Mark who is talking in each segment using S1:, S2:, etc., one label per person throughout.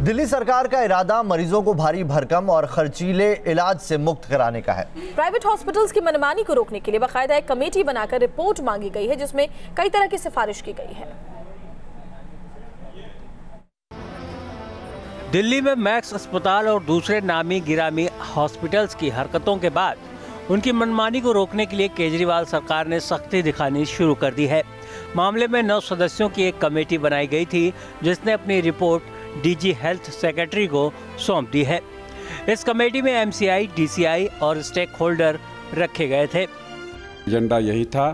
S1: दिल्ली सरकार का इरादा मरीजों को भारी भरकम और खर्चीले इलाज से मुक्त कराने का है।
S2: प्राइवेट हॉस्पिटल्स की मनमानी को रोकने के लिए बाकायदा एक कमेटी बनाकर रिपोर्ट मांगी गई है, जिसमें कई तरह की सिफारिश की गई है।
S3: दिल्ली में मैक्स अस्पताल और दूसरे नामी गिरामी हॉस्पिटल्स की हरकतों के बाद उनकी मनमानी को रोकने के लिए केजरीवाल सरकार ने सख्ती दिखानी शुरू कर दी है। मामले में 9 सदस्यों की एक कमेटी बनाई गई थी, जिसने अपनी रिपोर्ट डीजी हेल्थ सेक्रेटरी को सौंप दी है। इस कमेटी में एमसीआई, डीसीआई और स्टेक होल्डर रखे गए थे।
S4: एजेंडा यही था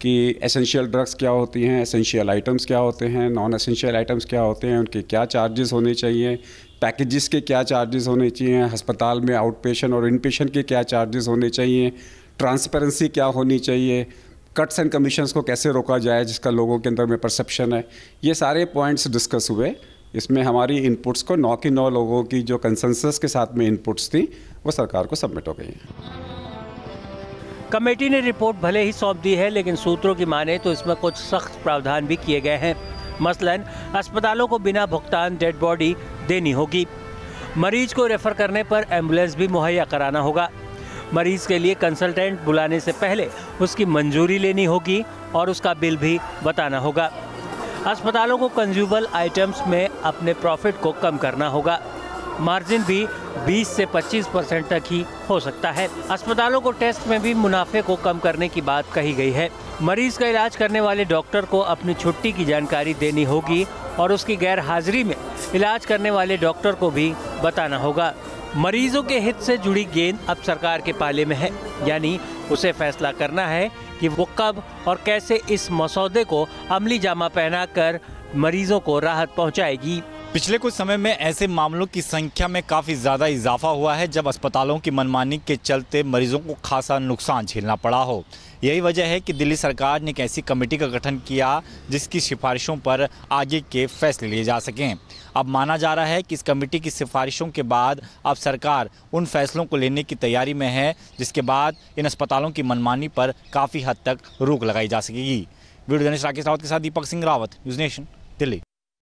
S4: कि एसेंशियल ड्रग्स क्या होती हैं, एसेंशियल आइटम्स क्या होते हैं, नॉन एसेंशियल आइटम्स क्या होते हैं, उनके क्या चार्जेस होने चाहिए, पैकेजेस के क्या चार्जेस होने चाहिए, अस्पताल में आउट पेशेंट और इन पेशेंट के क्या चार्जेस होने चाहिए, ट्रांसपेरेंसी क्या होनी चाहिए, कट्स एंड कमीशंस को कैसे रोका जाए जिसका लोगों के अंदर में परसेप्शन है। ये सारे पॉइंट्स डिस्कस हुए। इसमें हमारी इनपुट्स को 9 की 9 लोगों की जो कंसेंसस के साथ में इनपुट्स थी वो सरकार को सबमिट हो गई है।
S3: कमेटी ने रिपोर्ट भले ही सौंप दी है, लेकिन सूत्रों की माने तो इसमें कुछ सख्त प्रावधान भी किए गए हैं। मसलन अस्पतालों को बिना भुगतान डेड बॉडी देनी होगी। मरीज को रेफर करने पर एम्बुलेंस भी मुहैया कराना होगा। मरीज के लिए कंसल्टेंट बुलाने से पहले उसकी मंजूरी लेनी होगी और उसका बिल भी बताना होगा। अस्पतालों को कंज्यूमेबल आइटम्स में अपने प्रॉफिट को कम करना होगा। मार्जिन भी 20 से 25% तक ही हो सकता है। अस्पतालों को टेस्ट में भी मुनाफे को कम करने की बात कही गई है। मरीज का इलाज करने वाले डॉक्टर को अपनी छुट्टी की जानकारी देनी होगी और उसकी गैर हाजिरी में इलाज करने वाले डॉक्टर को भी बताना होगा। मरीजों के हित से जुड़ी गेंद अब सरकार के पाले में है, यानी उसे फैसला करना है कि वो कब और कैसे इस मसौदे को अमली जामा पहनाकर मरीजों को राहत पहुंचाएगी।
S5: पिछले कुछ समय में ऐसे मामलों की संख्या में काफ़ी ज़्यादा इजाफा हुआ है, जब अस्पतालों की मनमानी के चलते मरीजों को खासा नुकसान झेलना पड़ा हो। यही वजह है कि दिल्ली सरकार ने एक ऐसी कमेटी का गठन किया जिसकी सिफारिशों पर आगे के फैसले लिए जा सकें। अब माना जा रहा है कि इस कमेटी की सिफारिशों के बाद अब सरकार उन फैसलों को लेने की तैयारी में है, जिसके बाद इन अस्पतालों की मनमानी पर काफ़ी हद तक रोक लगाई जा सकेगी। वीडियो जर्नलिस्ट राकेश रावत के साथ दीपक सिंह रावत, न्यूज़ नेशन, दिल्ली।